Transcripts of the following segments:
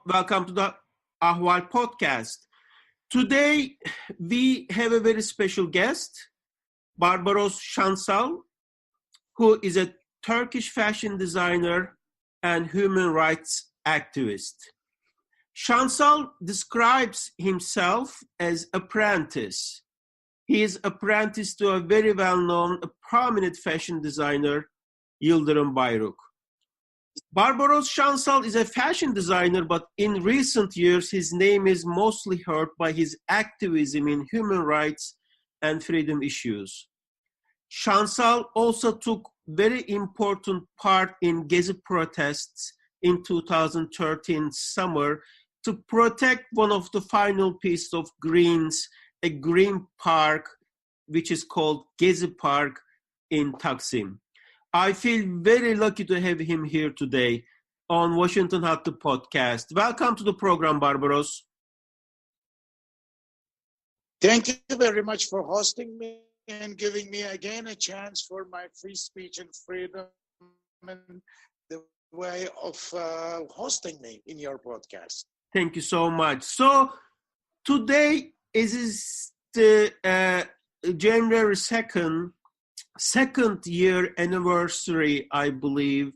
Welcome to the Ahval podcast. Today, we have a very special guest, Barbaros Şansal, who is a Turkish fashion designer and human rights activist. Şansal describes himself as apprentice. He is apprentice to a very well-known, prominent fashion designer, Yıldırım Bayruk. Barbaros Şansal is a fashion designer, but in recent years, his name is mostly heard by his activism in human rights and freedom issues. Şansal also took very important part in Gezi protests in 2013 summer to protect one of the final pieces of greens, a green park, which is called Gezi Park in Taksim. I feel very lucky to have him here today on Washington Hattı podcast. Welcome to the program, Barbaros. Thank you very much for hosting me and giving me again a chance for my free speech and freedom and the way of hosting me in your podcast. Thank you so much. So today is the January 2nd, second year anniversary, I believe,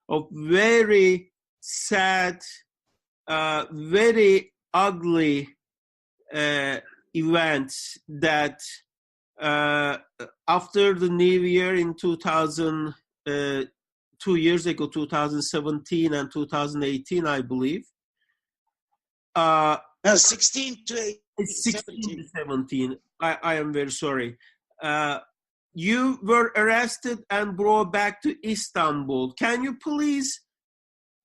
of very sad, very ugly events that after the New Year in 2000, 2 years ago, 2017 and 2018, I believe. 16 to 17. I am very sorry. You were arrested and brought back to Istanbul. Can you please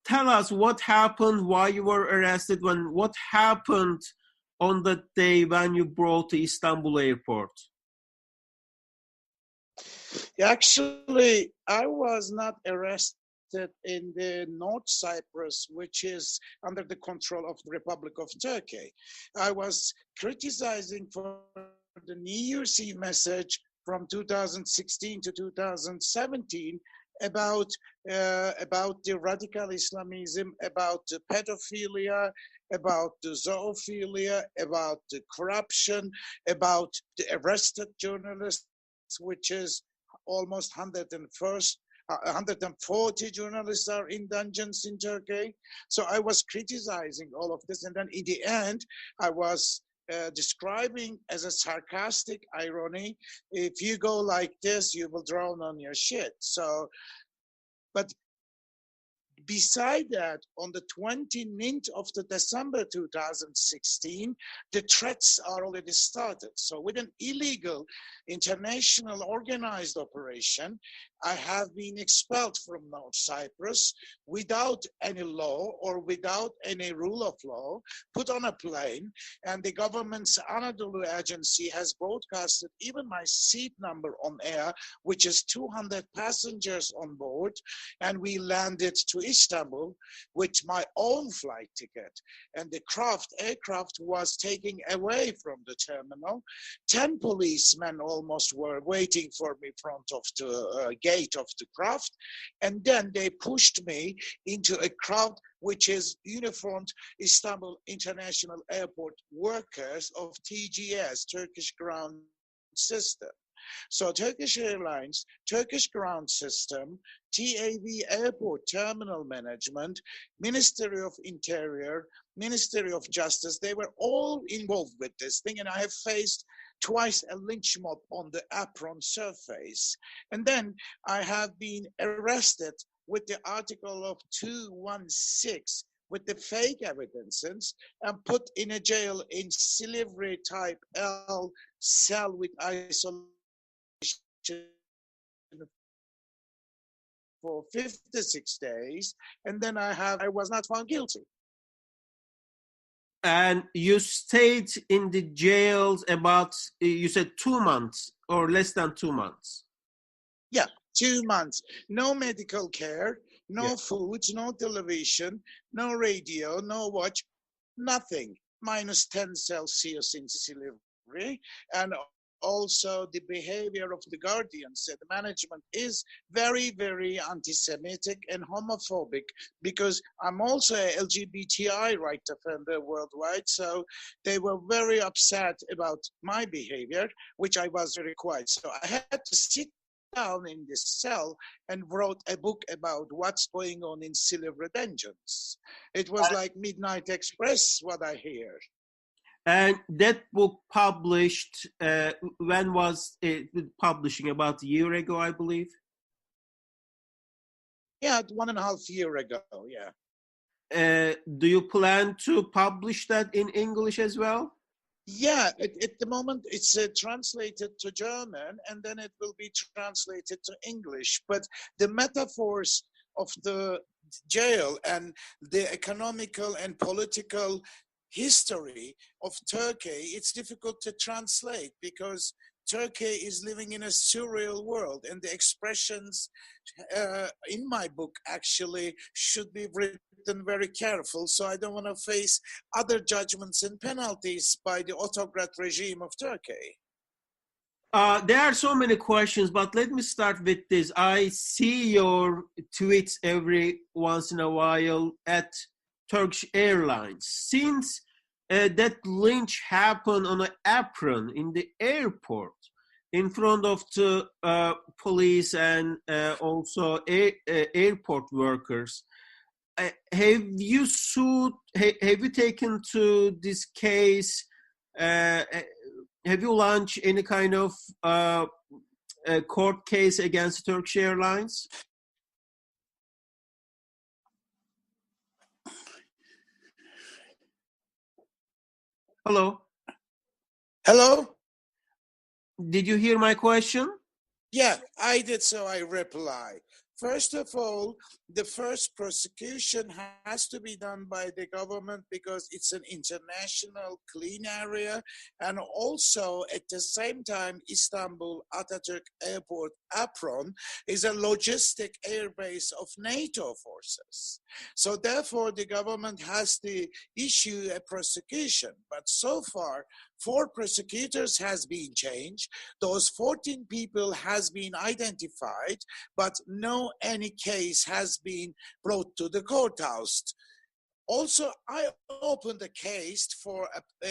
tell us what happened, why you were arrested, what happened on that day when you brought to Istanbul Airport? Actually, I was not arrested in the North Cyprus, which is under the control of the Republic of Turkey. I was criticizing for the New Year's Eve message from 2016 to 2017 about the radical Islamism, about the pedophilia, about the zoophilia, about the corruption, about the arrested journalists, which is almost 140 journalists are in dungeons in Turkey. So I was criticizing all of this, and then in the end, I was describing as a sarcastic irony, if you go like this, you will drown on your shit. So, but beside that, on the 29th of the December 2016, the threats are already started. So with an illegal international organized operation, I have been expelled from North Cyprus without any law or without any rule of law, put on a plane, and the government's Anadolu agency has broadcasted even my seat number on air, which is 200 passengers on board, and we landed to Istanbul with my own flight ticket, and the aircraft was taken away from the terminal. 10 policemen almost were waiting for me in front of the gate of the craft, and then they pushed me into a crowd which is uniformed Istanbul International Airport workers of TGS, Turkish Ground System. So Turkish Airlines, Turkish Ground System, TAV Airport Terminal Management, Ministry of Interior, Ministry of Justice, they were all involved with this thing, and I have faced twice a lynch mob on the apron surface. And then I have been arrested with the article of 216 with the fake evidences and put in a jail in Silivri type L cell with isolation for 56 days, and then I was not found guilty. And you stayed in the jails about, you said 2 months or less than 2 months. Yeah, 2 months. No medical care, no food, no television, no radio, no watch, nothing. -10 Celsius in Silivri. And also the behavior of the guardians. The management is very, very anti-Semitic and homophobic, because I'm also a LGBTI right defender worldwide. So they were very upset about my behavior, which I was very quiet. So I had to sit down in this cell and wrote a book about what's going on in Silivri dungeons. It was like Midnight Express, what I hear. And that book published, when was it publishing? About a year ago, I believe? Yeah, 1.5 years ago, yeah. Do you plan to publish that in English as well? Yeah, at the moment it's translated to German, and then it will be translated to English. But the metaphors of the jail and the economical and political history of Turkey, it's difficult to translate, because Turkey is living in a surreal world, and the expressions in my book actually should be written very careful, so I don't want to face other judgments and penalties by the autocrat regime of Turkey. There are so many questions, but let me start with this. I see your tweets every once in a while at Turkish Airlines. Since that lynch happened on an apron in the airport in front of the police and also airport workers, have you sued, have you taken to this case, have you launched any kind of court case against Turkish Airlines? Hello? Hello? Did you hear my question? Yeah, I did, so I reply. First of all, the first prosecution has to be done by the government, because it's an international clean area. And also, at the same time, Istanbul Atatürk Airport, APRON, is a logistic airbase of NATO forces. So therefore, the government has to issue a prosecution. But so far, 4 prosecutors has been changed. Those 14 people has been identified, but no any case has been brought to the courthouse. Also, I opened a case for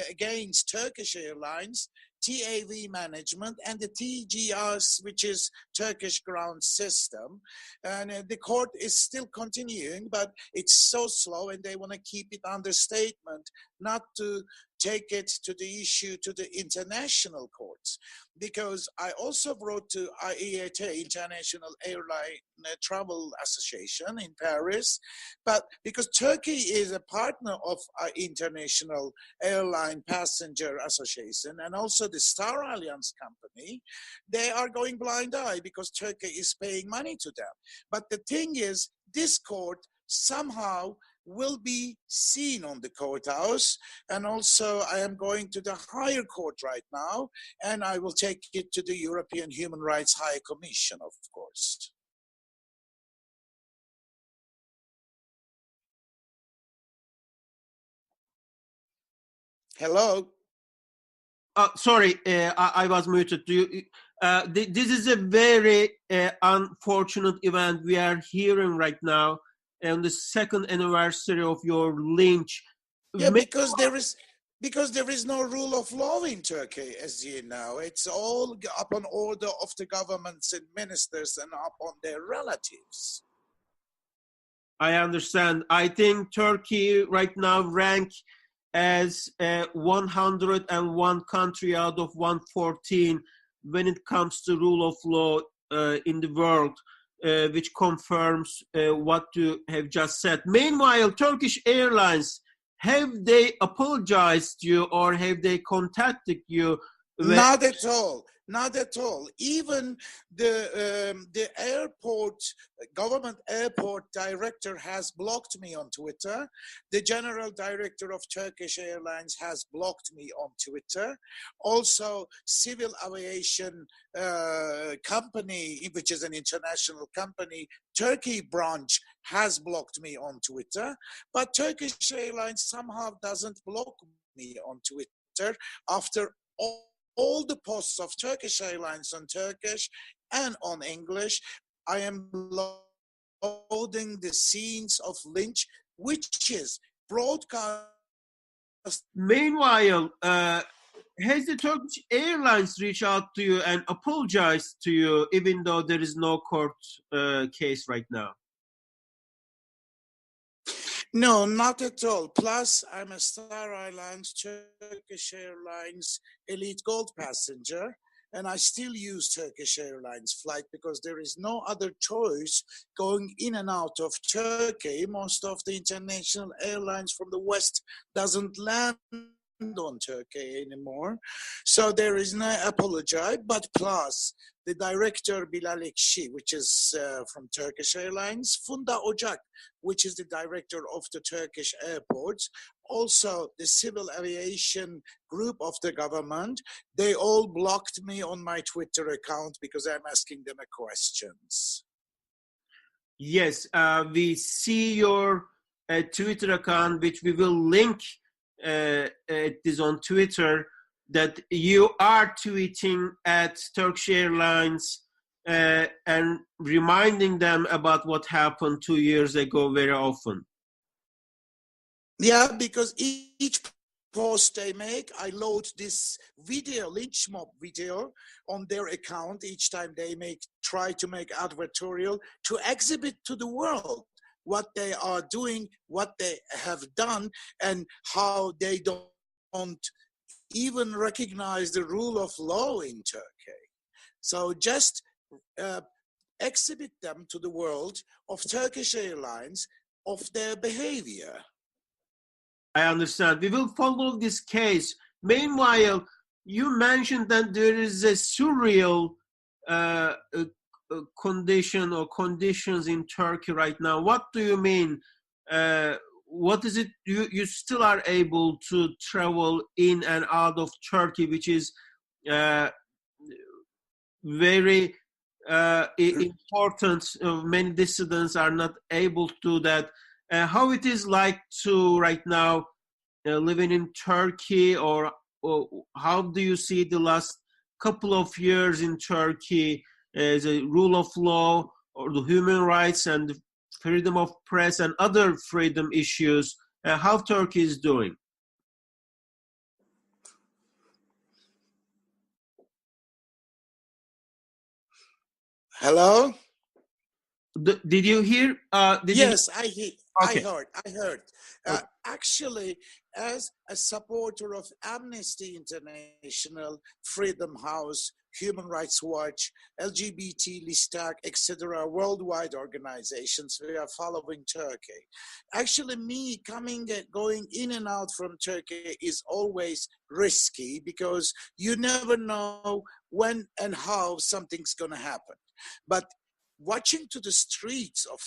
against Turkish Airlines, TAV management, and the TGS, which is Turkish ground system. And the court is still continuing, but it's so slow, and they want to keep it under statement, not to take it to the issue to the international courts. Because I also wrote to IATA, International Airline Travel Association in Paris, but because Turkey is a partner of our International Airline Passenger Association and also the Star Alliance company, they are going blind eye because Turkey is paying money to them. But the thing is, this court somehow will be seen on the courthouse, and also I am going to the higher court right now, and I will take it to the European Human Rights High Commission, of course. Hello? Sorry, I was muted. This is a very unfortunate event we are hearing right now, on the second anniversary of your lynch. Yeah, because there is no rule of law in Turkey, as you know. It's all upon order of the governments and ministers and upon their relatives. I understand. I think Turkey right now ranks as 101 country out of 114 when it comes to rule of law in the world, which confirms what you have just said. Meanwhile, Turkish Airlines, have they apologized to you or have they contacted you? Not at all. Not at all. Even the airport, government airport director has blocked me on Twitter. The general director of Turkish Airlines has blocked me on Twitter. Also, civil aviation company, which is an international company, Turkey branch, has blocked me on Twitter. But Turkish Airlines somehow doesn't block me on Twitter after all all the posts of Turkish Airlines on Turkish and on English. I am loading the scenes of lynch, which is broadcast. Meanwhile, has the Turkish Airlines reached out to you and apologized to you, even though there is no court case right now? No, not at all. Plus, I'm a Star Airlines, Turkish Airlines Elite Gold passenger, and I still use Turkish Airlines flight because there is no other choice going in and out of Turkey. Most of the international airlines from the West doesn't land on Turkey anymore. So there is no apology, but plus the director Bilal Ekşi, which is from Turkish Airlines, Funda Ocak, which is the director of the Turkish airports, also the civil aviation group of the government, they all blocked me on my Twitter account because I'm asking them questions. Yes, we see your Twitter account, which we will link. It is on Twitter, that you are tweeting at Turkish Airlines and reminding them about what happened 2 years ago very often. Yeah, because each post they make, I load this video, lynch mob video, on their account each time they try to make advertorial to exhibit to the world what they are doing, what they have done, and how they don't even recognize the rule of law in Turkey. So just exhibit them to the world of Turkish Airlines, of their behavior. I understand. We will follow this case. Meanwhile, you mentioned that there is a surreal condition or conditions in Turkey right now. What do you mean? What is it? You still are able to travel in and out of Turkey, which is very important. Many dissidents are not able to do that. How it is like to right now living in Turkey, or how do you see the last couple of years in Turkey as a rule of law, or the human rights and freedom of press and other freedom issues? How Turkey is doing? Hello? Did you hear? Yes, I Okay. I heard. Okay. Actually, as a supporter of Amnesty International, Freedom House, Human Rights Watch, LGBT Listak, etc., worldwide organizations, we are following Turkey. Actually, me going in and out from Turkey is always risky because you never know when and how something's going to happen. But watching to the streets of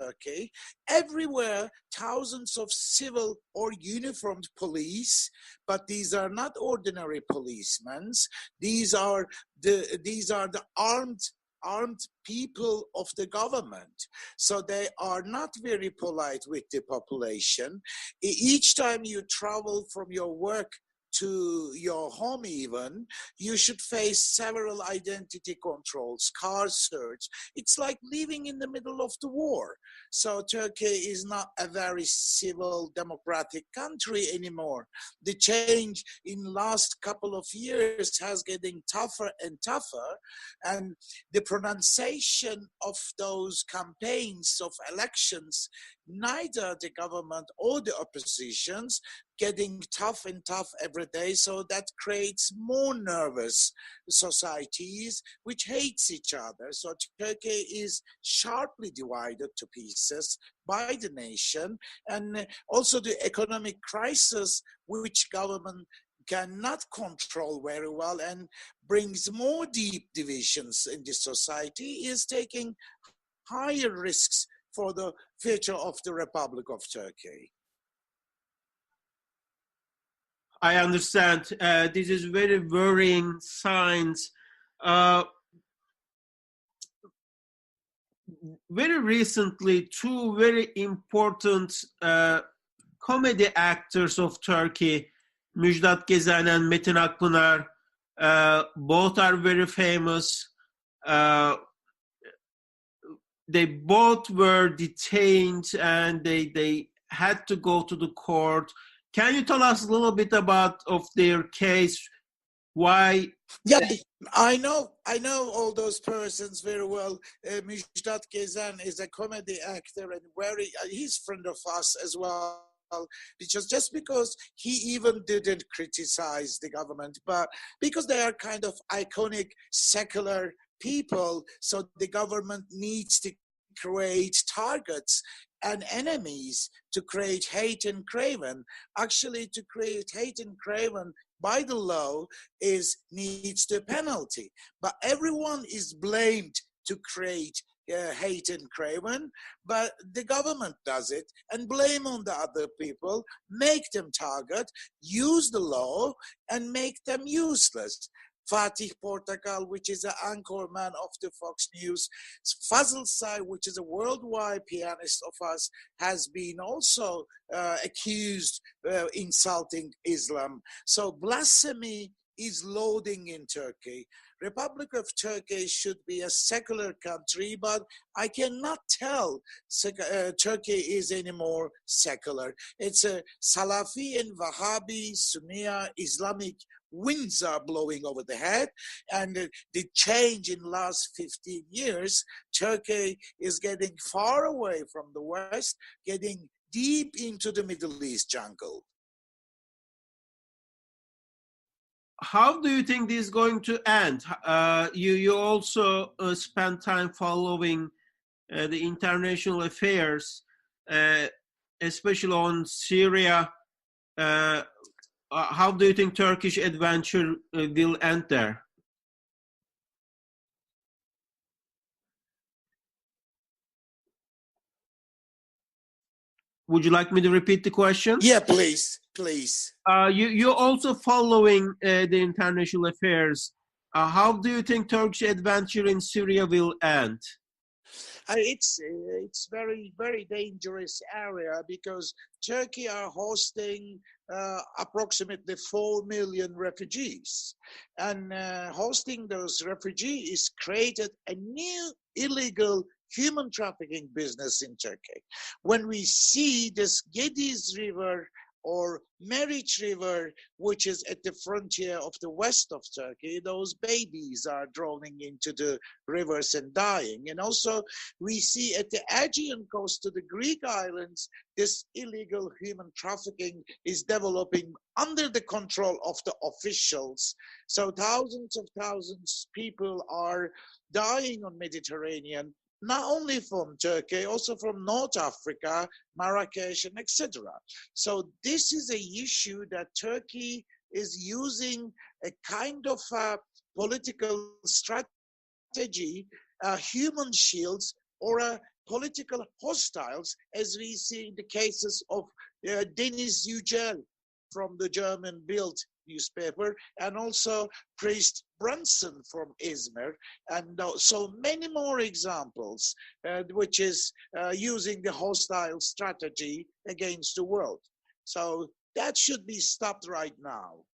Turkey, everywhere thousands of civil or uniformed police, but these are not ordinary policemen. These are the armed people of the government. So they are not very polite with the population. Each time you travel from your work to your home even, you should face several identity controls, car search. It's like living in the middle of the war. So Turkey is not a very civil democratic country anymore. The change in last couple of years has getting tougher and tougher, and the pronunciation of those campaigns of elections, neither the government or the oppositions getting tough and tough every day. So that creates more nervous societies which hates each other. So Turkey is sharply divided to pieces by the nation, and also the economic crisis which government cannot control very well and brings more deep divisions in the society, is taking higher risks for the future of the Republic of Turkey. I understand. This is very worrying signs. Very recently, two very important comedy actors of Turkey, Müjdat Gezen and Metin Akpınar, Both are very famous. Uh, they both were detained and they had to go to the court. Can you tell us a little bit about of their case? Why? Yeah, I know all those persons very well. Müjdat Gezen is a comedy actor and he's friend of us as well. Just because he even didn't criticize the government, but because they are kind of iconic secular people, so the government needs to create targets and enemies to create hate and craven. Actually, to create hate and craven by the law needs the penalty. But everyone is blamed to create hate and craven, but the government does it and blame on the other people, make them target, use the law, and make them useless. Fatih Portakal, which is an anchor man of the Fox News, Fazıl Say, which is a worldwide pianist of us, has been also accused insulting Islam. So blasphemy is loading in Turkey. Republic of Turkey should be a secular country, but I cannot tell Turkey is anymore secular. It's a Salafi and Wahhabi, Sunni, Islamic winds are blowing over the head, and the change in last 15 years, Turkey is getting far away from the West, getting deep into the Middle East jungle. How do you think this is going to end? You also spend time following the international affairs, especially on Syria. How do you think Turkish adventure will end there? Would you like me to repeat the question? Yeah, please. You're also following the international affairs. How do you think Turkish adventure in Syria will end? It's very, very dangerous area because Turkey are hosting approximately 4 million refugees, and hosting those refugees created a new illegal human trafficking business in Turkey. When we see this Gezi River or Meriç River, which is at the frontier of the west of Turkey, those babies are drowning into the rivers and dying. And also we see at the Aegean coast to the Greek islands, this illegal human trafficking is developing under the control of the officials. So thousands of people are dying on Mediterranean, not only from Turkey, also from North Africa, Marrakesh, and etc. So this is an issue that Turkey is using a kind of political strategy, human shields, or political hostiles, as we see in the cases of Deniz Yücel from the German-built newspaper, and also Priest Brunson from Izmir, and so many more examples, which is using the hostile strategy against the world. So that should be stopped right now.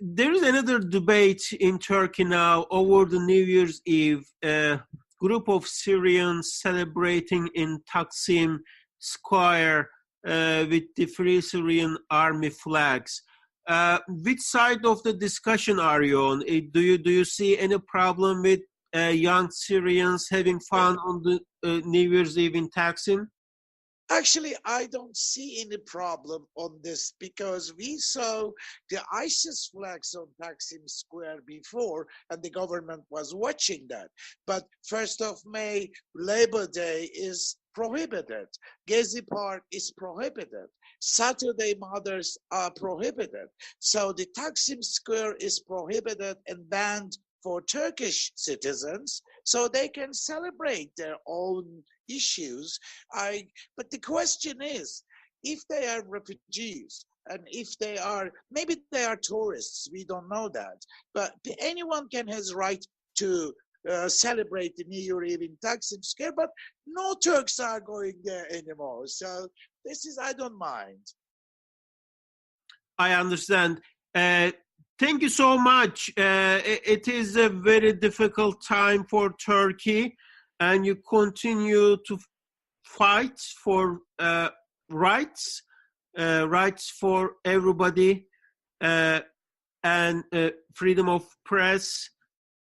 There is another debate in Turkey now over the New Year's Eve. A group of Syrians celebrating in Taksim Square with the Free Syrian Army flags. Which side of the discussion are you on? Do you see any problem with young Syrians having fun on the New Year's Eve in Taksim? Actually, I don't see any problem on this because we saw the ISIS flags on Taksim Square before, and the government was watching that. But 1st of May, Labor Day is prohibited. Gezi Park is prohibited. Saturday mothers are prohibited. So the Taksim Square is prohibited and banned for Turkish citizens, so they can celebrate their own issues. But the question is, if they are refugees, and if they are, maybe they are tourists, we don't know that, but anyone has right to celebrate the New Year Eve in Taksim Square, but no Turks are going there anymore. So I don't mind. I understand. thank you so much. It is a very difficult time for Turkey, and you continue to fight for rights, rights for everybody, and freedom of press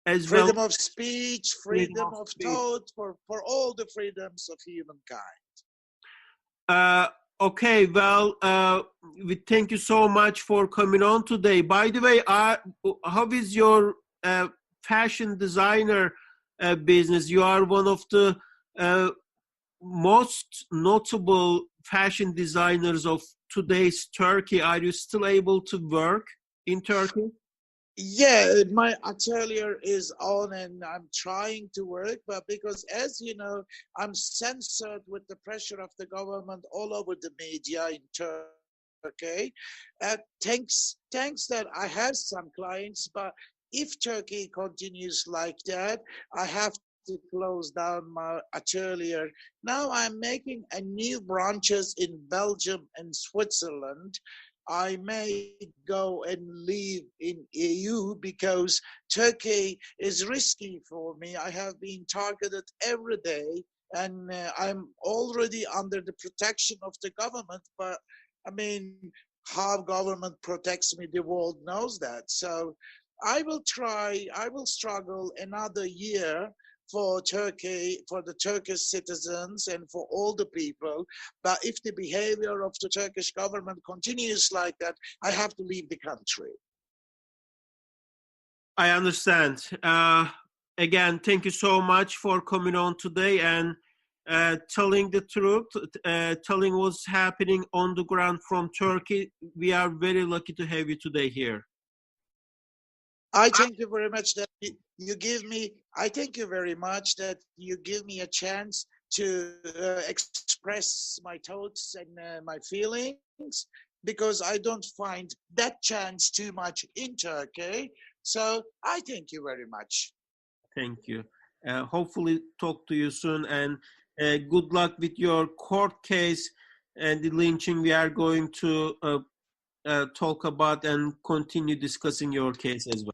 as well. Freedom of speech, freedom of thought, for all the freedoms of humankind. Okay, well, we thank you so much for coming on today. By the way, how is your fashion designer business? You are one of the most notable fashion designers of today's Turkey. Are you still able to work in Turkey? Yeah, my atelier is on and I'm trying to work, but because, as you know, I'm censored with the pressure of the government all over the media in Turkey. Thanks that I have some clients, but if Turkey continues like that, I have to close down my atelier. Now I'm making a new branches in Belgium and Switzerland. I may go and live in EU because Turkey is risky for me. I have been targeted every day and I'm already under the protection of the government. But I mean, how government protects me, the world knows that. So I will struggle another year for Turkey, for the Turkish citizens and for all the people. But if the behavior of the Turkish government continues like that, I have to leave the country. I understand. Again, thank you so much for coming on today and telling the truth, telling what's happening on the ground from Turkey. We are very lucky to have you today here. I thank you very much that you give me. I thank you very much that you give me a chance to express my thoughts and my feelings, because I don't find that chance too much in Turkey. So I thank you very much. Thank you. Hopefully talk to you soon, and good luck with your court case and the lynching. We are going to talk about and continue discussing your case as well.